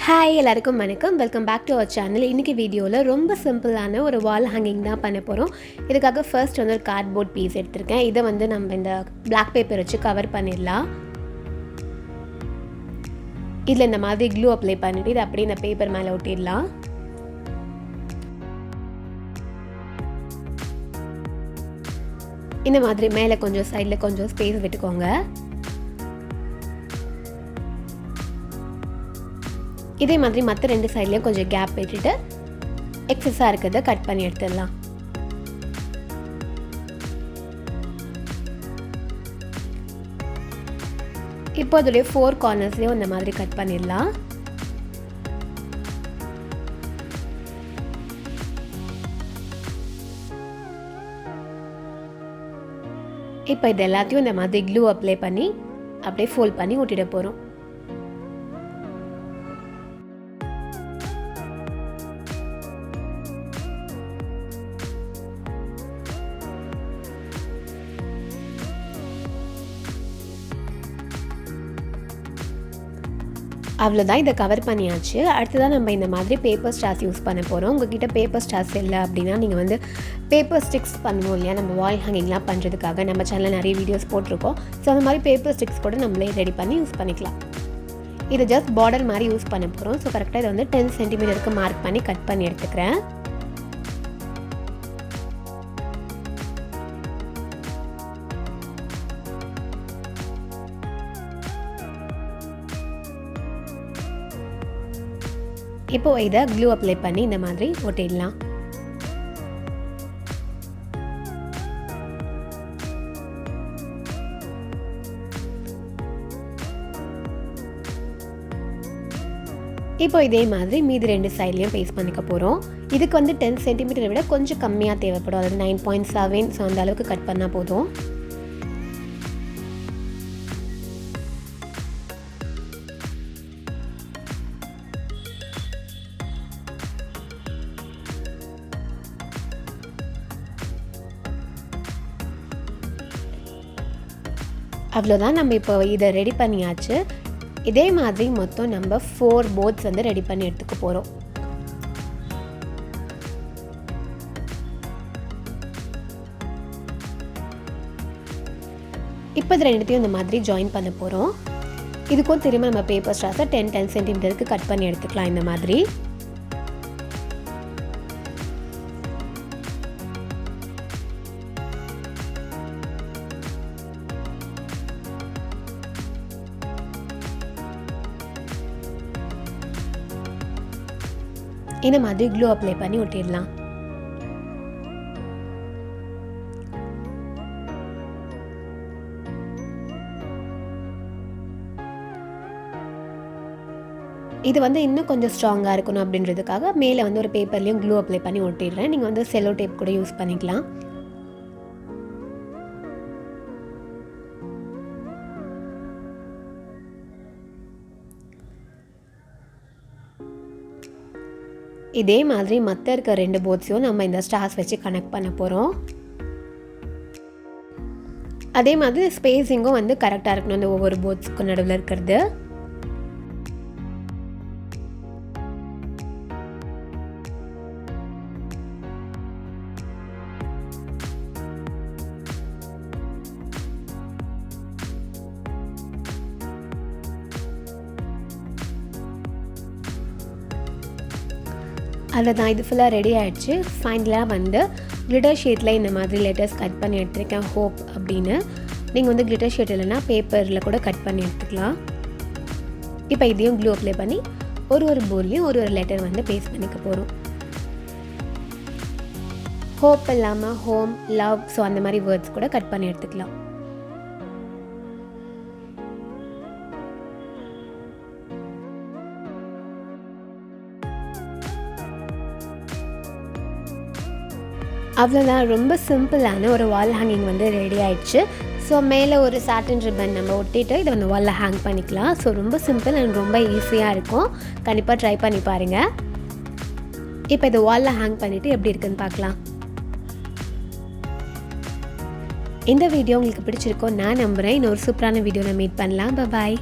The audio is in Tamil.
ஹாய் எல்லாருக்கும் வணக்கம். Welcome back to our channel. இன்றைக்கி வீடியோவில் ரொம்ப சிம்பிளான ஒரு வால் ஹேங்கிங் தான் பண்ண போகிறோம். இதுக்காக ஃபர்ஸ்ட் வந்து ஒரு கார்ட்போர்ட் பீஸ் எடுத்திருக்கேன். இதை வந்து நம்ம இந்த பிளாக் பேப்பர் வச்சு கவர் பண்ணிடலாம். இதில் இந்த மாதிரி க்ளூ அப்ளை பண்ணிவிட்டு இதை அப்படியே இந்த பேப்பர் மேலே ஒட்டிடலாம். இந்த மாதிரி மேலே கொஞ்சம் சைடில் கொஞ்சம் ஸ்பேஸ் விட்டுக்கோங்க. இதே மாதிரி மற்ற ரெண்டு சைட்லேயும் கொஞ்சம் கேப் விட்டுட்டு எக்ஸஸாக இருக்கிறத கட் பண்ணி எடுத்துடலாம். இப்போ அதோடைய 4 கார்னர்ஸ்லேயும் இந்த மாதிரி கட் பண்ணிடலாம். இப்போ இது எல்லாத்தையும் இந்த மாதிரி க்ளூ அப்ளை பண்ணி அப்படியே ஃபோல்ட் பண்ணி ஒட்டிட போகிறோம். அவ்வளோதான், இதை கவர் பண்ணியாச்சு. அடுத்ததான் நம்ம இந்த மாதிரி பேப்பர் ஸ்டார்ஸ் யூஸ் பண்ண போகிறோம். உங்கள்கிட்ட பேப்பர் ஸ்டார்ஸ் இல்லை அப்படின்னா நீங்கள் வந்து பேப்பர் ஸ்டிக்ஸ் பண்ணுவோம் இல்லையா, நம்ம வால் ஹேங்கிங்லாம் பண்ணுறதுக்காக நம்ம சேனலில் நிறைய வீடியோஸ் போட்டிருக்கோம். ஸோ அந்த மாதிரி பேப்பர் ஸ்டிக்ஸ் கூட நம்மளே ரெடி பண்ணி யூஸ் பண்ணிக்கலாம். இதை ஜஸ்ட் பார்டர் மாதிரி யூஸ் பண்ண போகிறோம். ஸோ கரெக்டாக இதை வந்து 10 சென்டிமீட்டருக்கு மார்க் பண்ணி கட் பண்ணி எடுத்துக்கிறேன். இப்போ இதை க்ளூ அப்ளை பண்ணி இந்த மாதிரி ஒட்டிடலாம். இப்போ இதே மாதிரி மீதி ரெண்டு சைட்லையும் பேஸ்ட் பண்ணிக்க போகிறோம். இதுக்கு வந்து 10 சென்டிமீட்டரை விட கொஞ்சம் கம்மியாக தேவைப்படும். அதாவது 9.7. ஸோ அந்த அளவுக்கு கட் பண்ணால் போதும். அவ்வளோதான், நம்ம இப்போ இதை ரெடி பண்ணியாச்சு. இதே மாதிரி மொத்தம் நம்ம 4 போர்ட்ஸ் வந்து ரெடி பண்ணி எடுத்துக்க போகிறோம். இப்போ இது ரெண்டுத்தையும் இந்த மாதிரி ஜாயின் பண்ண போகிறோம். இதுக்கும் திரும்ப நம்ம பேப்பர் ஸ்டார்ஸை 10 சென்டிமீட்டருக்கு கட் பண்ணி எடுத்துக்கலாம். இந்த மாதிரி இந்த மாதிரி க்ளூ அப்ளை பண்ணி ஒட்டிடலாம். இது வந்து இன்னும் கொஞ்சம் ஸ்ட்ராங்காக இருக்கணும் அப்படின்றதுக்காக மேலே வந்து ஒரு பேப்பர்லேயும் க்ளூ அப்ளை பண்ணி ஒட்டிடுறேன். நீங்கள் வந்து செல்லோ டேப் கூட யூஸ் பண்ணிக்கலாம். இதே மாதிரி மற்ற இருக்க 2 போர்ட்ஸையும் நம்ம இந்த ஸ்டார்ஸ் வச்சு கனெக்ட் பண்ண போகிறோம். அதே மாதிரி ஸ்பேஸிங்கும் வந்து கரெக்டாக இருக்கணும் இந்த ஒவ்வொரு போர்ட்ஸுக்கும் நடுவில் இருக்கிறது. அதுதான், இது ஃபுல்லாக ரெடி ஆகிடுச்சு. ஃபைனலாக வந்து கிளிட்டர் ஷீட்டில் இந்த மாதிரி லெட்டர்ஸ் கட் பண்ணி எடுத்துருக்கேன், ஹோப் அப்படின்னு. நீங்கள் வந்து கிளிட்டர் ஷீட் இல்லைன்னா பேப்பரில் கூட கட் பண்ணி எடுத்துக்கலாம். இப்போ இதையும் க்ளூ அப்ளை பண்ணி ஒரு போர்ட்லேயும் ஒரு லெட்டர் வந்து பேஸ்ட் பண்ணிக்க போகிறோம். ஹோப் இல்லாமல் ஹோம், லவ், ஸோ அந்த மாதிரி வேர்ட்ஸ் கூட கட் பண்ணி எடுத்துக்கலாம். அவ்வளோதான், ரொம்ப சிம்பிளான ஒரு வால் ஹேங்கிங் வந்து ரெடி ஆயிடுச்சு. ஸோ மேலே ஒரு சாட்டன் ரிப்பன் நம்ம ஒட்டிட்டு இதை வந்து வாலில் ஹேங் பண்ணிக்கலாம். ஸோ ரொம்ப சிம்பிள் அண்ட் ரொம்ப ஈஸியாக இருக்கும். கண்டிப்பாக ட்ரை பண்ணி பாருங்கள். இப்போ இதை வாலில் ஹேங் பண்ணிவிட்டு எப்படி இருக்குன்னு பார்க்கலாம். இந்த வீடியோ உங்களுக்கு பிடிச்சிருக்கோம் நான் நம்புகிறேன். இன்னொரு சூப்பரான வீடியோவில் மீட் பண்ணலாம். பாய்.